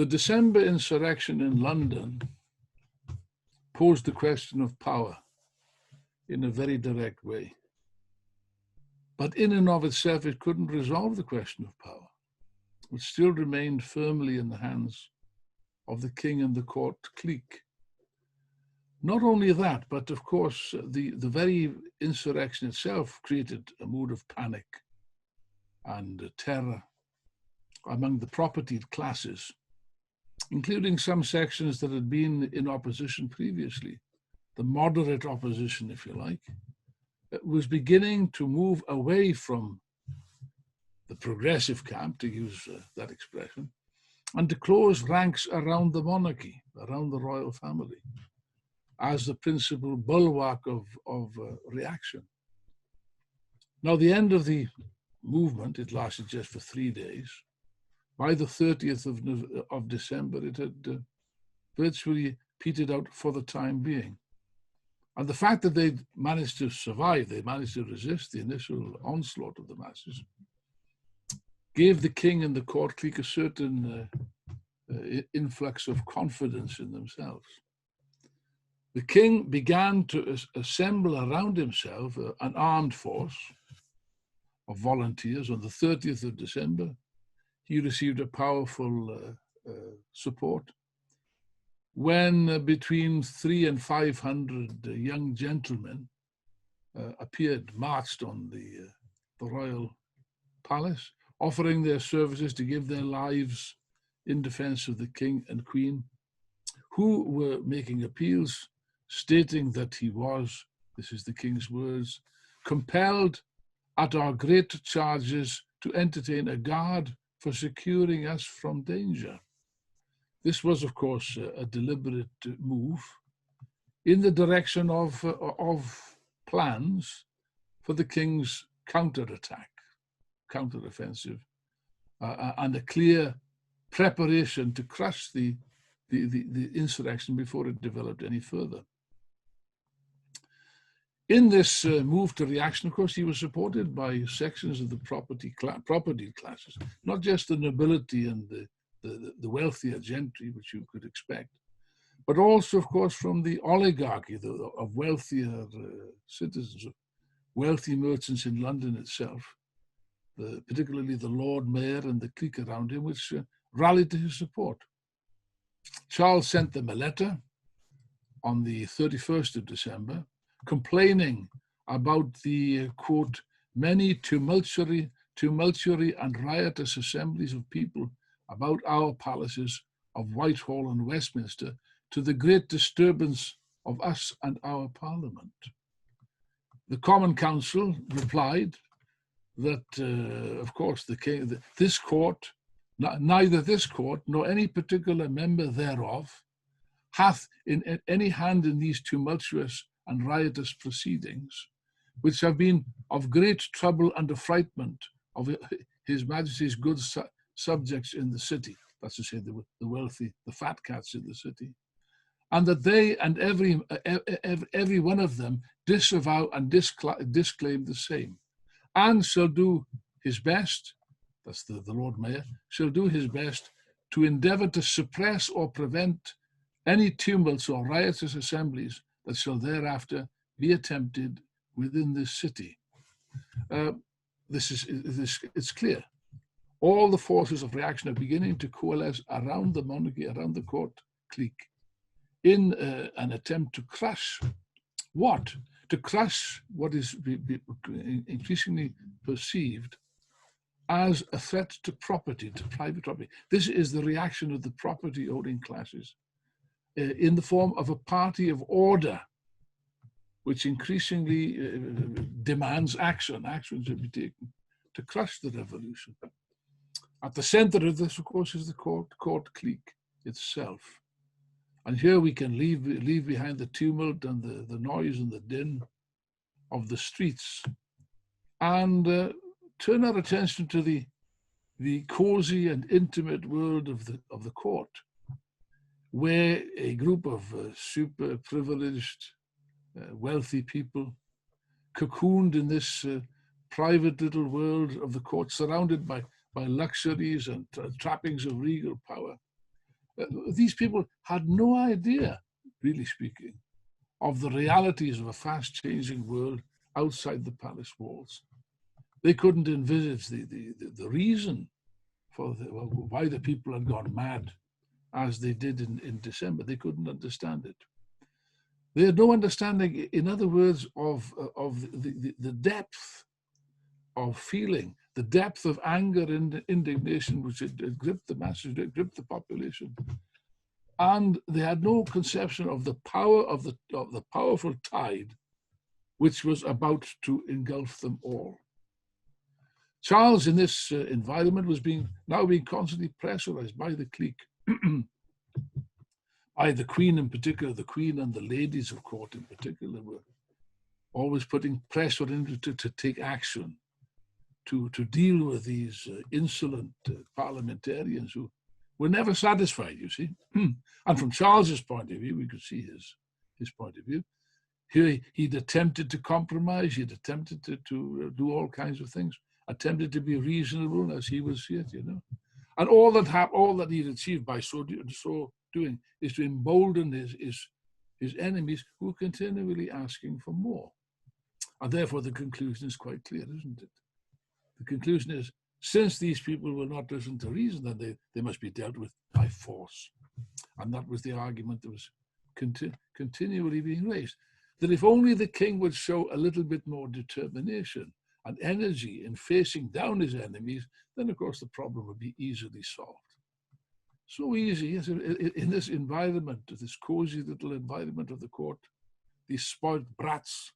The December insurrection in London posed the question of power in a very direct way. But in and of itself, it couldn't resolve the question of power. It still remained firmly in the hands of the king and the court clique. Not only that, but of course, the very insurrection itself created a mood of panic and terror among the propertied classes, including some sections that had been in opposition previously. The moderate opposition, if you like, was beginning to move away from the progressive camp, to use that expression, and to close ranks around the monarchy, around the royal family, as the principal bulwark of reaction. Now, the end of the movement, it lasted just for 3 days. By the 30th of December, it had virtually petered out for the time being. And the fact that they managed to survive, they managed to resist the initial onslaught of the masses, gave the king and the court clique a certain influx of confidence in themselves. The king began to assemble around himself an armed force of volunteers. On the 30th of December, he received a powerful support when between 300 and 500 young gentlemen appeared, marched on the royal palace, offering their services to give their lives in defense of the king and queen, who were making appeals, stating that he was, this is the king's words, compelled at our great charges to entertain a guard for securing us from danger. This was, of course, a deliberate move in the direction of plans for the king's counterattack, counteroffensive, and a clear preparation to crush the insurrection before it developed any further. In this move to reaction, of course, he was supported by sections of the property classes, not just the nobility and the wealthier gentry, which you could expect, but also, of course, from the oligarchy of wealthier citizens, wealthy merchants in London itself, particularly the Lord Mayor and the clique around him, which rallied to his support. Charles sent them a letter on the 31st of December, complaining about the, quote, many tumultuary and riotous assemblies of people about our palaces of Whitehall and Westminster, to the great disturbance of us and our Parliament. The Common Council replied that, of course, this court, neither this court nor any particular member thereof hath in any hand in these tumultuous and riotous proceedings, which have been of great trouble and affrightment of His Majesty's good subjects in the city, that's to say the wealthy, the fat cats in the city, and that they and every one of them disavow and disclaim the same, and shall do his best, that's the Lord Mayor, shall do his best to endeavour to suppress or prevent any tumults or riotous assemblies that shall thereafter be attempted within this city. It's clear. All the forces of reaction are beginning to coalesce around the monarchy, around the court clique, in an attempt to crush what? To crush what is increasingly perceived as a threat to property, to private property. This is the reaction of the property-owning classes in the form of a party of order, which increasingly demands action. Action should be taken to crush the revolution. At the center of this, of course, is the court clique itself. And here we can leave behind the tumult and the noise and the din of the streets and turn our attention to the cozy and intimate world of the court, where a group of super privileged, wealthy people, cocooned in this private little world of the court, surrounded by luxuries and trappings of regal power, These people had no idea, really speaking, of the realities of a fast-changing world outside the palace walls. They couldn't envisage the reason for why the people had gone mad as they did in December. They couldn't understand it. They had no understanding, in other words, of the depth of feeling, the depth of anger and indignation which had gripped the masses, gripped the population. And they had no conception of the power of the powerful tide which was about to engulf them all. Charles, in this environment, was now being constantly pressurized by the clique, by the Queen in particular. The Queen and the ladies of court in particular were always putting pressure into to take action, to deal with these insolent parliamentarians who were never satisfied, you see. And from Charles's point of view, we could see his point of view. He'd attempted to compromise, he'd attempted to do all kinds of things, attempted to be reasonable as he was here, you know. And all that he'd achieved by so doing is to embolden his enemies, who were continually asking for more. And therefore the conclusion is quite clear, isn't it? The conclusion is, since these people will not listen to reason, then they must be dealt with by force. And that was the argument that was continually being raised, that if only the king would show a little bit more determination and energy in facing down his enemies, then of course the problem would be easily solved. So easy, yes, in this environment, this cozy little environment of the court, these spoiled brats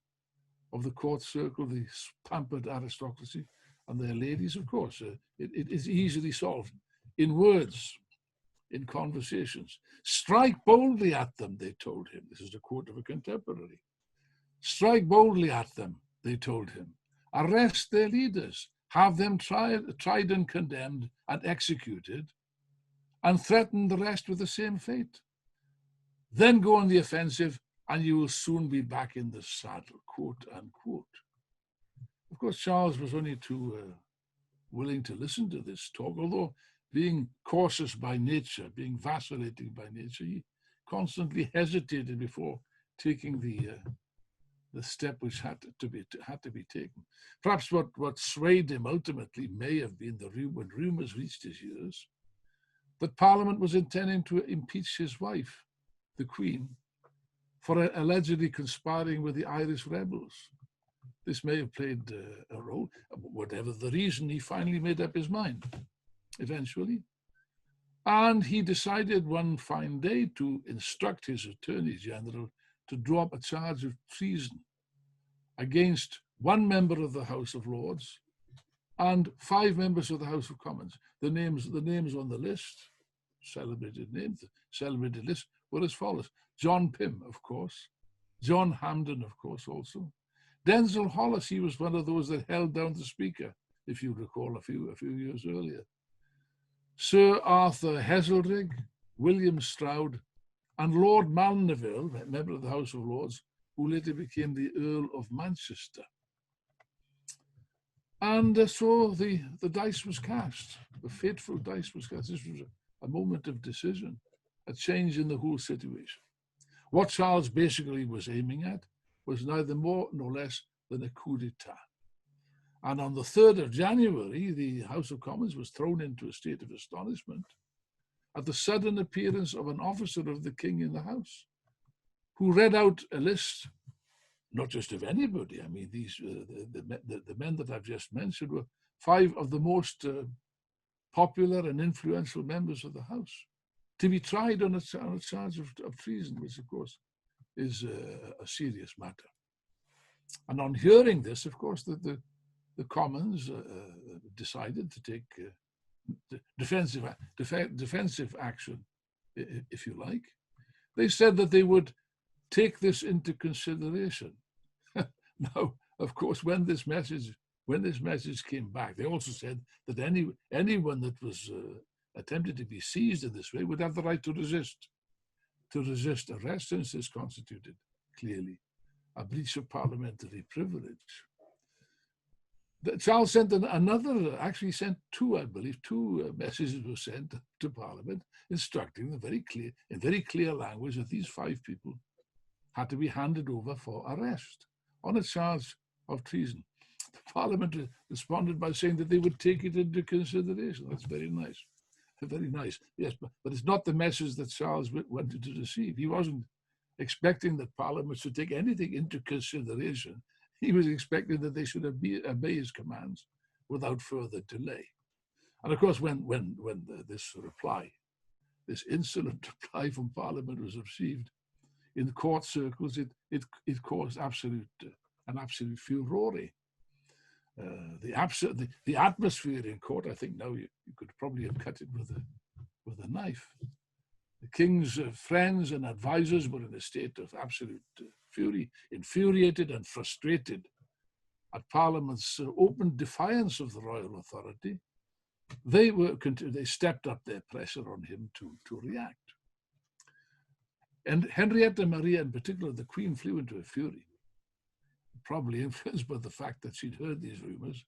of the court circle, the pampered aristocracy, and their ladies, of course, it is easily solved in words, in conversations. Strike boldly at them, they told him. This is a quote of a contemporary. Strike boldly at them, they told him. Arrest their leaders, have them tried and condemned and executed, and threaten the rest with the same fate. Then go on the offensive, and you will soon be back in the saddle, quote unquote. Of course, Charles was only too willing to listen to this talk, although being cautious by nature, being vacillating by nature, he constantly hesitated before taking the step which had to be taken. Perhaps what swayed him ultimately may have been when rumours reached his ears that Parliament was intending to impeach his wife, the Queen, for allegedly conspiring with the Irish rebels. This may have played a role. Whatever the reason, he finally made up his mind, eventually. And he decided one fine day to instruct his Attorney General to draw up a charge of treason against one member of the House of Lords and 5 members of the House of Commons. The names on the list, celebrated names, the celebrated list, were as follows. John Pym, of course. John Hampden, of course, also. Denzil Hollis, he was one of those that held down the Speaker, if you recall, a few years earlier. Sir Arthur Heselrigg, William Stroud, and Lord Malneville, member of the House of Lords, who later became the Earl of Manchester. And so the dice was cast, the fateful dice was cast. This was a moment of decision, a change in the whole situation. What Charles basically was aiming at was neither more nor less than a coup d'etat. And on the 3rd of January, the House of Commons was thrown into a state of astonishment at the sudden appearance of an officer of the king in the House, who read out a list, not just of anybody. I mean, these the men that I've just mentioned were 5 of the most popular and influential members of the House, to be tried on a charge of treason, which of course is a serious matter. And on hearing this, of course, the Commons decided to take defensive action, if you like. They said that they would take this into consideration. Now, of course, when this message came back, they also said that anyone that was attempted to be seized in this way would have the right to resist. To resist arrest, since this constituted clearly a breach of parliamentary privilege. Charles sent actually sent two, I believe, two messages were sent to Parliament instructing them in very clear language that these 5 people had to be handed over for arrest on a charge of treason. The Parliament responded by saying that they would take it into consideration. That's very nice. Very nice, yes, but it's not the message that Charles wanted to receive. He wasn't expecting that Parliament should take anything into consideration. He was expecting that they should obey his commands without further delay. And of course, when this insolent reply from Parliament was received in court circles, it caused an absolute furore. The atmosphere in court, I think now you could probably have cut it with a knife. The king's friends and advisors were in a state of absolute fury, infuriated and frustrated at Parliament's open defiance of the royal authority. They stepped up their pressure on him to react. And Henrietta Maria in particular, the Queen, flew into a fury, probably influenced by the fact that she'd heard these rumors,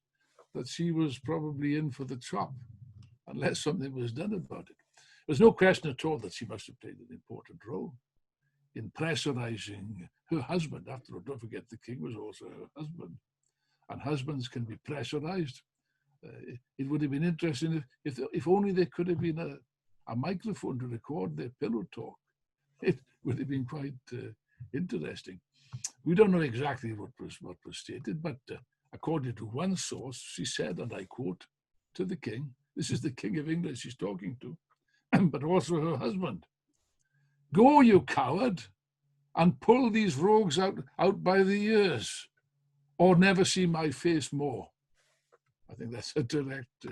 that she was probably in for the chop unless something was done about it. There's no question at all that she must have played an important role in pressurizing her husband. After all, don't forget the king was also her husband, and husbands can be pressurized. It would have been interesting if only there could have been a microphone to record their pillow talk. It would have been quite interesting. We don't know exactly what was stated, but according to one source, she said, and I quote, to the king, this is the King of England she's talking to, but also her husband, "Go, you coward, and pull these rogues out by the ears, or never see my face more." I think that's a direct,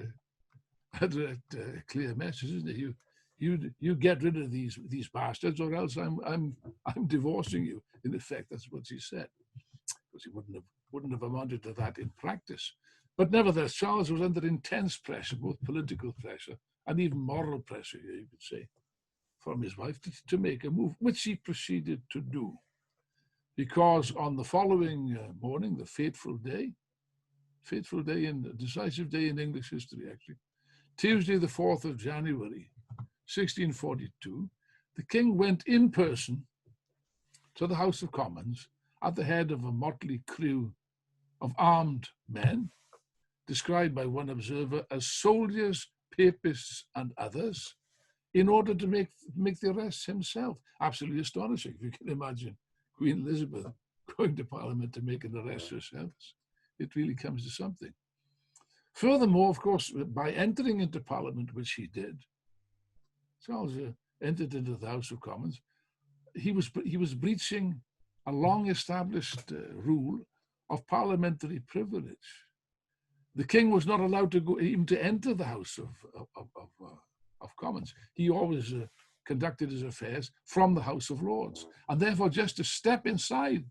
clear message, isn't it? You get rid of these bastards, or else I'm divorcing you. In effect, that's what she said. Because he wouldn't have amounted to that in practice. But nevertheless, Charles was under intense pressure, both political pressure and even moral pressure, you could say, from his wife to make a move, which he proceeded to do. Because on the following morning, the fateful day, decisive day in English history, actually, Tuesday, the 4th of January, 1642, the king went in person to the House of Commons at the head of a motley crew of armed men, described by one observer as soldiers, papists, and others, in order to make the arrests himself. Absolutely astonishing, if you can imagine Queen Elizabeth going to Parliament to make an arrest herself. It really comes to something. Furthermore, of course, by entering into Parliament, which he did, Charles entered into the House of Commons, he was breaching a long-established rule of parliamentary privilege. The king was not allowed to go even to enter the House of Commons. He always conducted his affairs from the House of Lords, and therefore just to step inside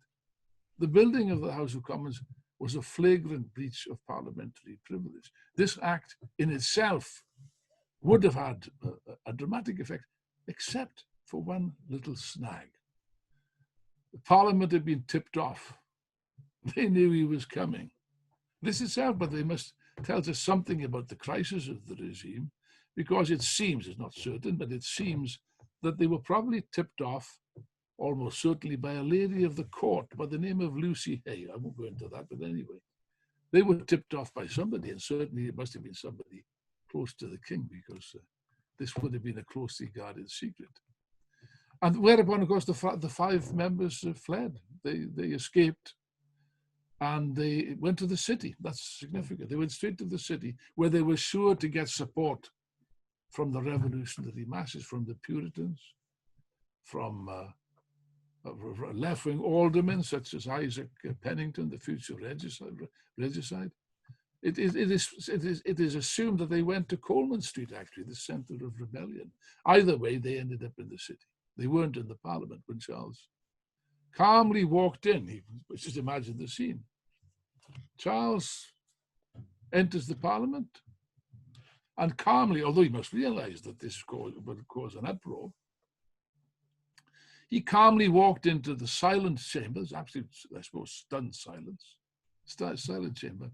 the building of the House of Commons was a flagrant breach of parliamentary privilege. This act in itself would have had a dramatic effect, except for one little snag. The Parliament had been tipped off. They knew he was coming. This itself, but they must tells us something about the crisis of the regime, because it seems, it's not certain, but it seems that they were probably tipped off almost certainly by a lady of the court by the name of Lucy Hay. I won't go into that, but anyway, they were tipped off by somebody, and certainly it must have been somebody close to the king, because this would have been a closely guarded secret. And whereupon, of course, the 5 members fled. They escaped, and they went to the city. That's significant. They went straight to the city, where they were sure to get support from the revolutionary masses, from the Puritans, from left-wing aldermen such as Isaac Pennington, the future regicide. It is assumed that they went to Coleman Street, actually, the center of rebellion. Either way, they ended up in the city. They weren't in the Parliament when Charles calmly walked in. Just imagine the scene. Charles enters the Parliament, and calmly, although he must realize that this would cause an uproar, he calmly walked into the silent chambers, absolute, I suppose, stunned silence, silent chamber,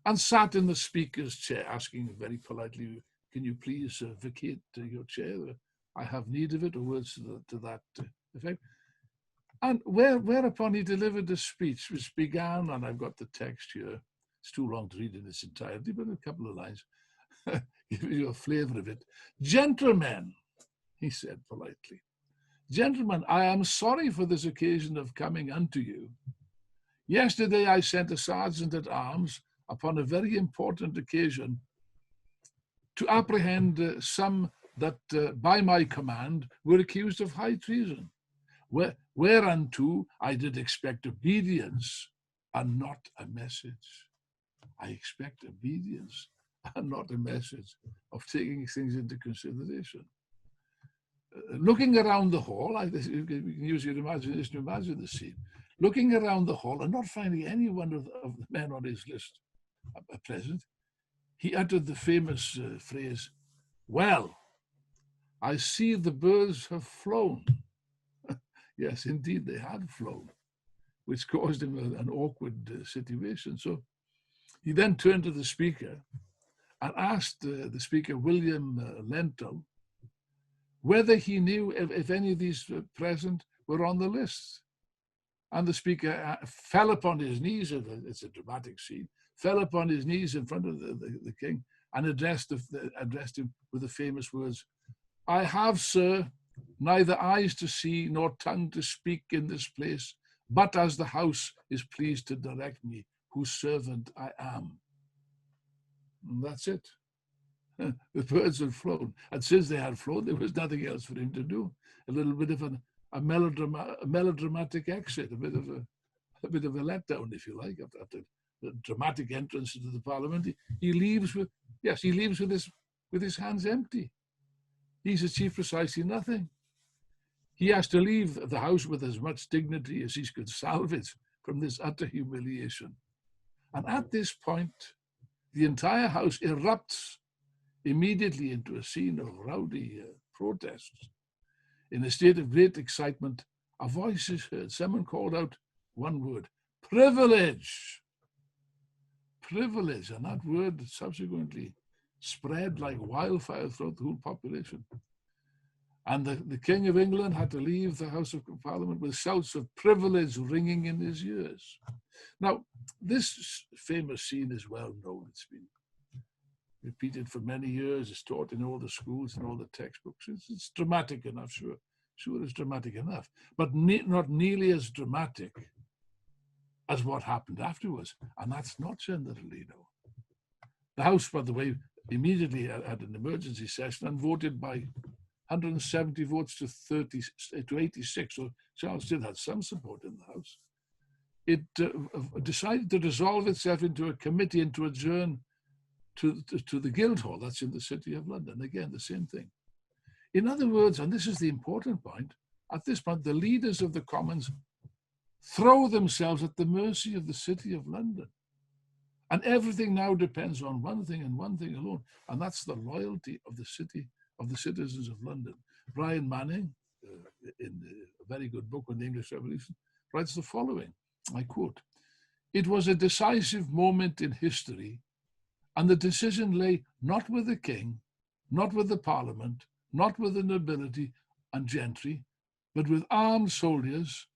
and sat in the speaker's chair, asking very politely, "Can you please vacate your chair? I have need of it," or words to that effect. And whereupon he delivered a speech which began, and I've got the text here. It's too long to read in its entirety, but a couple of lines give you a flavor of it. "Gentlemen," he said politely, "gentlemen, I am sorry for this occasion of coming unto you. Yesterday I sent a sergeant at arms upon a very important occasion to apprehend some that by my command were accused of high treason, whereunto I did expect obedience and not a message." I expect obedience and not a message of taking things into consideration. Looking around the hall, you can use your imagination to imagine the scene. Looking around the hall and not finding any one of the men on his list present, he uttered the famous phrase, "Well, I see the birds have flown." Yes, indeed, they had flown, which caused him an awkward situation. So he then turned to the speaker and asked the speaker, William Lentil, whether he knew if any of these present were on the list. And the speaker fell upon his knees, it's a dramatic scene, fell upon his knees in front of the king and addressed him with the famous words, "I have, sir, neither eyes to see nor tongue to speak in this place, but as the house is pleased to direct me, whose servant I am." And that's it. The birds had flown. And since they had flown, there was nothing else for him to do. A little bit of a melodramatic exit, a bit of a letdown, if you like, after the dramatic entrance into the parliament. He leaves with his hands empty. He's achieved precisely nothing. He has to leave the house with as much dignity as he could salvage from this utter humiliation. And at this point, the entire house erupts immediately into a scene of rowdy protests. In a state of great excitement, a voice is heard. Someone called out one word, "Privilege!" Privilege, and that word subsequently spread like wildfire throughout the whole population. And the King of England had to leave the House of Parliament with shouts of privilege ringing in his ears. Now, this famous scene is well known. It's been repeated for many years. It's taught in all the schools and all the textbooks. It's dramatic enough, sure it's dramatic enough, but not nearly as dramatic as what happened afterwards. And that's not generally known. The House, by the way, immediately had an emergency session and voted by 170 votes to 86. So Charles still had some support in the House. It decided to dissolve itself into a committee and to adjourn to the Guildhall. That's in the City of London. Again, the same thing. In other words, and this is the important point, at this point, the leaders of the Commons throw themselves at the mercy of the City of London. And everything now depends on one thing and one thing alone, and that's the loyalty of the citizens of London. Brian Manning, in a very good book on the English Revolution, writes the following, I quote, "It was a decisive moment in history, and the decision lay not with the king, not with the parliament, not with the nobility and gentry, but with armed soldiers,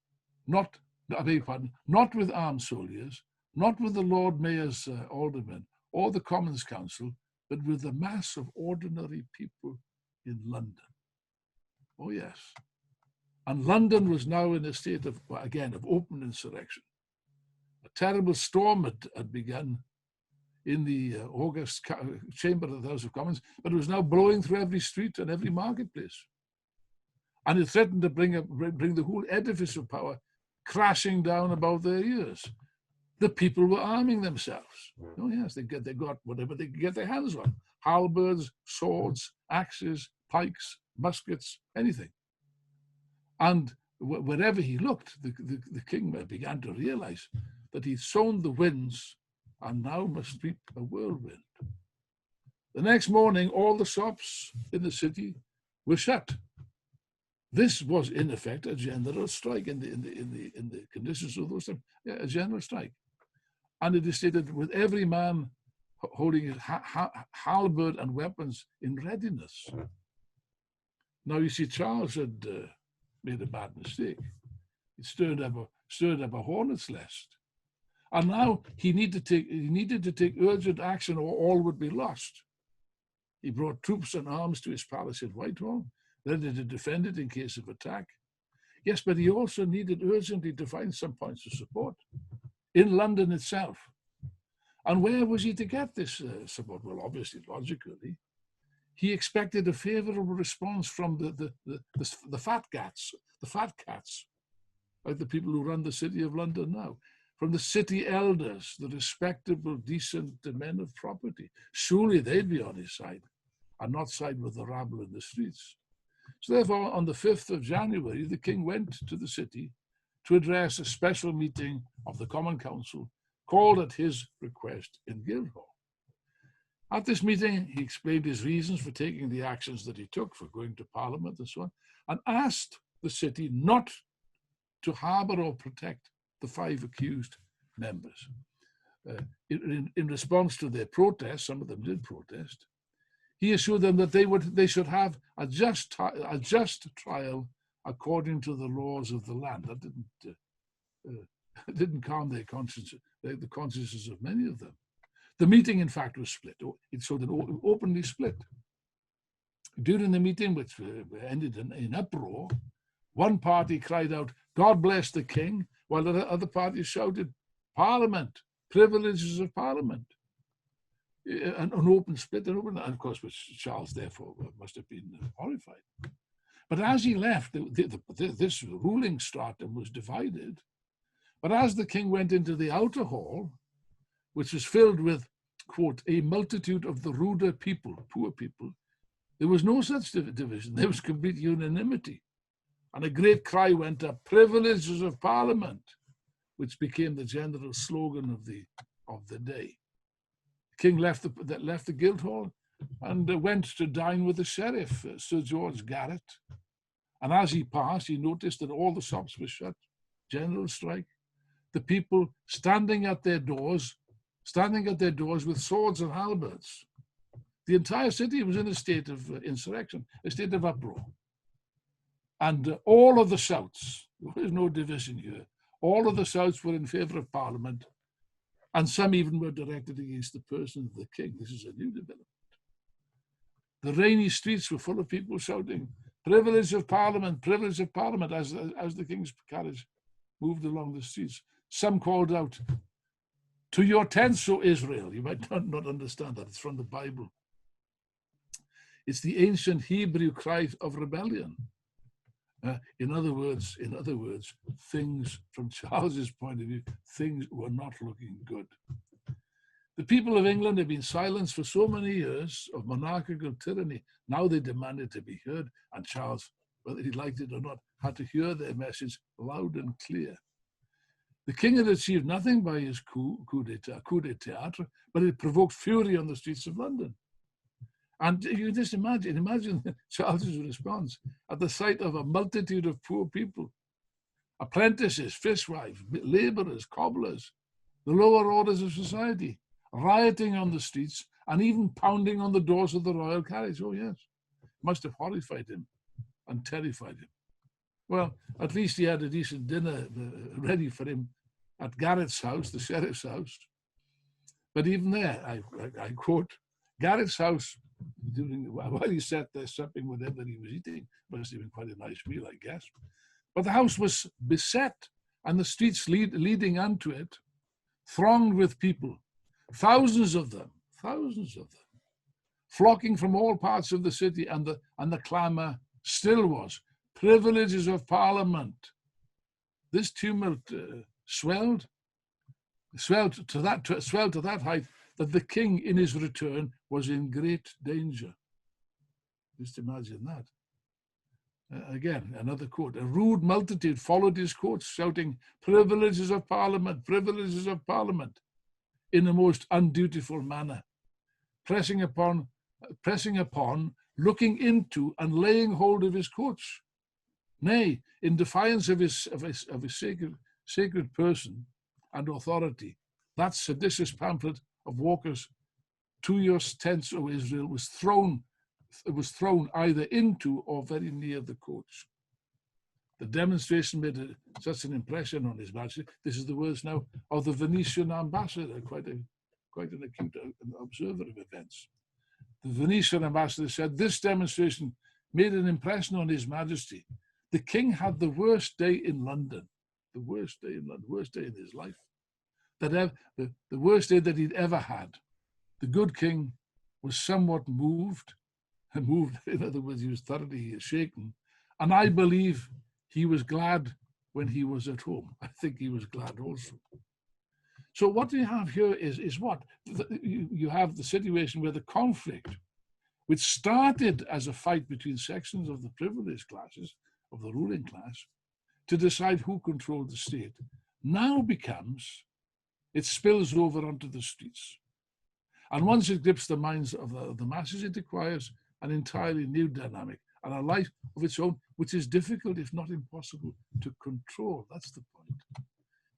not with armed soldiers, not with the Lord Mayor's aldermen or the Commons Council, but with the mass of ordinary people in London." Oh, yes. And London was now in a state of open insurrection. A terrible storm had begun in the august chamber of the House of Commons, but it was now blowing through every street and every marketplace. And it threatened to bring the whole edifice of power crashing down above their ears. The people were arming themselves. Oh yes, they got whatever they could get their hands on. Halberds, swords, axes, pikes, muskets, anything. And wherever he looked, the king began to realize that he'd sown the winds and now must reap a whirlwind. The next morning, all the shops in the city were shut. This was, in effect, a general strike in the conditions of those times. Yeah, a general strike. And it is stated, with every man holding his halberd and weapons in readiness. Now, you see, Charles had made a bad mistake. He stirred up a hornet's nest. And now he needed to take urgent action or all would be lost. He brought troops and arms to his palace in Whitehall, ready to defend it in case of attack. Yes, but he also needed urgently to find some points of support in London itself. And where was he to get this support? Well, obviously, logically, he expected a favorable response from the fat cats, like the people who run the city of London now, from the city elders, the respectable, decent men of property. Surely they'd be on his side and not side with the rabble in the streets. So therefore, on the 5th of January, the king went to the city to address a special meeting of the Common Council called at his request in Guildhall. At this meeting, he explained his reasons for taking the actions that he took, for going to Parliament and so on, and asked the city not to harbour or protect the 5 accused members. In response to their protest, some of them did protest, he assured them that they should have a just trial according to the laws of the land. That didn't calm their consciences, the consciences of many of them. The meeting, in fact, was split. It showed an openly split. During the meeting, which ended in uproar, one party cried out, "God bless the king," while the other parties shouted, "Parliament, privileges of Parliament." An open split, and of course, which Charles therefore must have been horrified. But as he left, this ruling stratum was divided. But as the king went into the outer hall, which was filled with, quote, "a multitude of the ruder people," poor people, there was no such division. There was complete unanimity. And a great cry went up, "Privileges of Parliament," which became the general slogan of the day. The king left the Guildhall and went to dine with the sheriff, Sir George Garrett. And as he passed, he noticed that all the shops were shut, general strike. The people standing at their doors with swords and halberds. The entire city was in a state of insurrection, a state of uproar. And all of the shouts, there is no division here, all of the shouts were in favour of Parliament, and some even were directed against the person of the king. This is a new development. The rainy streets were full of people shouting, "Privilege of Parliament, privilege of Parliament," as the king's carriage moved along the streets. Some called out, "To your tents, O Israel." You might not understand that. It's from the Bible. It's the ancient Hebrew cry of rebellion. In other words, things, from Charles's point of view, things were not looking good. The people of England had been silenced for so many years of monarchical tyranny. Now they demanded to be heard, and Charles, whether he liked it or not, had to hear their message loud and clear. The king had achieved nothing by his coup d'état, but it provoked fury on the streets of London. And you just imagine Charles's response at the sight of a multitude of poor people, apprentices, fishwives, labourers, cobblers, the lower orders of society, rioting on the streets and even pounding on the doors of the royal carriage. Oh yes, must have horrified him and terrified him. Well, at least he had a decent dinner ready for him at Garrett's house, the sheriff's house. But even there, I quote, Garrett's house, while he sat there supping whatever he was eating, must have been quite a nice meal, I guess. But the house was beset, and the streets leading onto it thronged with people, thousands of them, flocking from all parts of the city, and the clamour still was, "Privileges of Parliament." This tumult swelled to that height that the king, in his return, was in great danger. Just imagine that. Again, another quote. A rude multitude followed his coach, shouting, "Privileges of Parliament, privileges of Parliament," in a most undutiful manner, pressing upon, looking into and laying hold of his coach. Nay, in defiance of his sacred person and authority, that seditious pamphlet of Walker's to your tents, O Israel, was thrown either into or very near the coach. The demonstration made such an impression on His Majesty. This is the words now of the Venetian ambassador, quite an acute observer of events. The Venetian ambassador said, this demonstration made an impression on His Majesty. The king had the worst day in London, the worst day in his life, the worst day that he'd ever had. The good king was somewhat moved, in other words, he was thoroughly shaken, and I believe he was glad when he was at home. I think he was glad also. So what we have here is what? You have the situation where the conflict, which started as a fight between sections of the privileged classes, of the ruling class, to decide who controlled the state, now becomes, it spills over onto the streets. And once it grips the minds of the masses, it acquires an entirely new dynamic and a life of its own, which is difficult, if not impossible, to control. That's the point.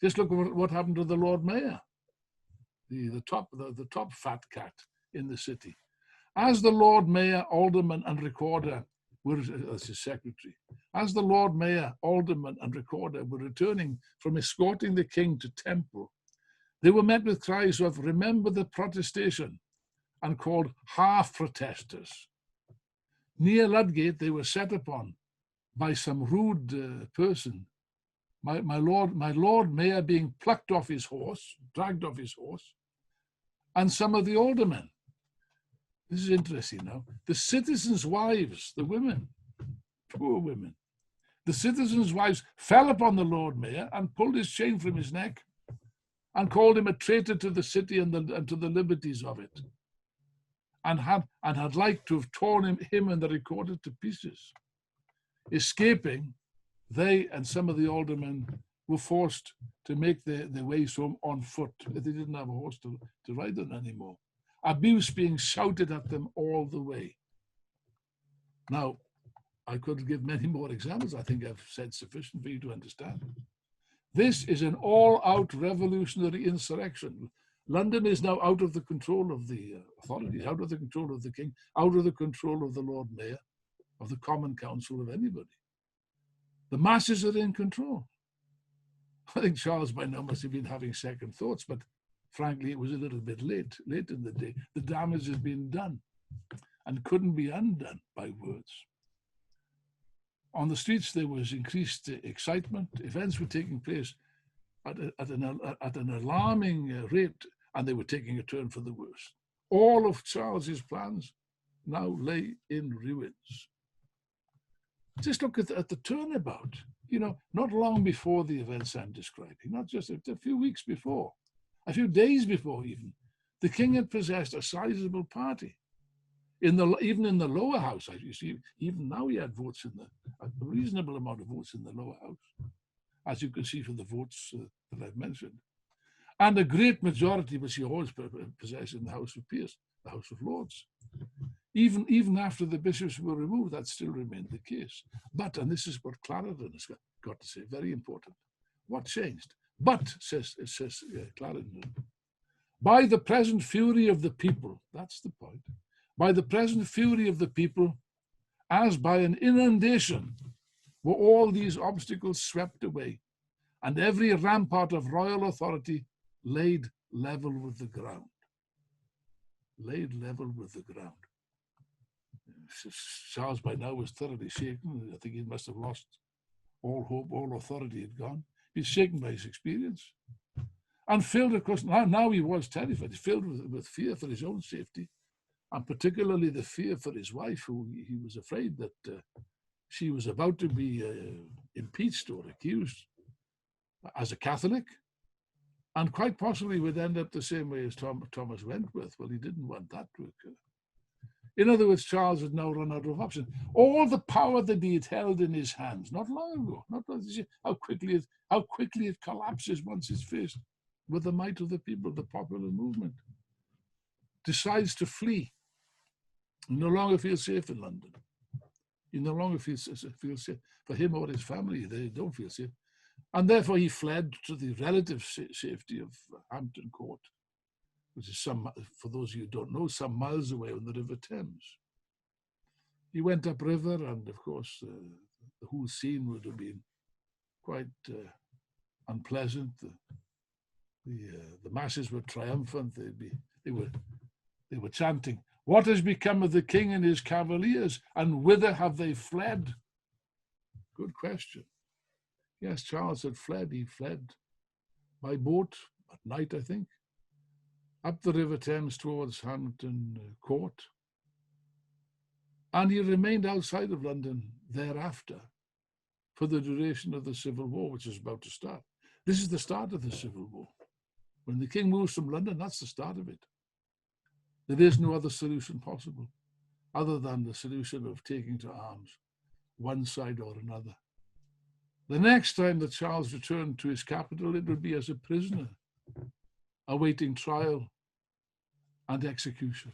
Just look at what happened to the Lord Mayor, the top fat cat in the city. As the Lord Mayor, Alderman, and Recorder as his secretary, as the Lord Mayor, Alderman, and Recorder were returning from escorting the king to Temple, they were met with cries of "Remember the protestation," and called half-protesters. Near Ludgate, they were set upon by some rude person, my Lord Mayor being plucked off his horse, dragged off his horse, and some of the aldermen. This is interesting now. The citizens' wives, the women, poor women, the citizens' wives fell upon the Lord Mayor and pulled his chain from his neck and called him a traitor to the city and to the liberties of it, and had like to have torn him and the Recorder to pieces. Escaping, they and some of the aldermen were forced to make their ways home on foot. They didn't have a horse to ride on anymore. Abuse being shouted at them all the way. Now, I could give many more examples. I think I've said sufficient for you to understand. This is an all-out revolutionary insurrection. London is now out of the control of the authorities, out of the control of the king, out of the control of the Lord Mayor, of the Common Council, of anybody. The masses are in control. I think Charles by now must have been having second thoughts, but frankly, it was a little bit late in the day. The damage has been done and couldn't be undone by words. On the streets, there was increased excitement. Events were taking place at an alarming rate, and they were taking a turn for the worse. All of Charles's plans now lay in ruins. Just look at the turnabout. You know, not long before the events I'm describing, not just a few weeks before, a few days before even, the king had possessed a sizable party. Even in the lower house, you see, even now he had votes a reasonable amount of votes in the lower house, as you can see from the votes that I've mentioned, and a great majority which he always possessed in the House of Peers, the House of Lords. Even after the bishops were removed, that still remained the case. But, and this is what Clarendon has got to say, very important. What changed? But, says Clarendon, by the present fury of the people, that's the point, by the present fury of the people, as by an inundation, were all these obstacles swept away, and every rampart of royal authority laid level with the ground. Laid level with the ground. Charles by now was thoroughly shaken. I think he must have lost all hope, all authority had gone. He's shaken by his experience. And filled, of course, now he was terrified. He's filled with fear for his own safety, and particularly the fear for his wife, who he was afraid that she was about to be impeached or accused as a Catholic, and quite possibly would end up the same way as Thomas Wentworth. Well, he didn't want that to occur. In other words, Charles had now run out of options. All the power that he had held in his hands, not long ago, how quickly it collapses once it's faced with the might of the people, the popular movement, decides to flee. He no longer feels safe in London. He no longer feels safe. For him or his family, they don't feel safe. And therefore he fled to the relative safety of Hampton Court. which is for those of you who don't know, some miles away on the River Thames. He went upriver, and of course, the whole scene would have been quite unpleasant. The masses were triumphant. They were chanting, "What has become of the king and his cavaliers, and whither have they fled?" Good question. Yes, Charles had fled. He fled by boat at night, I think, up the River Thames towards Hampton Court. And he remained outside of London thereafter for the duration of the Civil War, which is about to start. This is the start of the Civil War. When the king moves from London, that's the start of it. There is no other solution possible other than the solution of taking to arms, one side or another. The next time that Charles returned to his capital, it would be as a prisoner, awaiting trial and execution.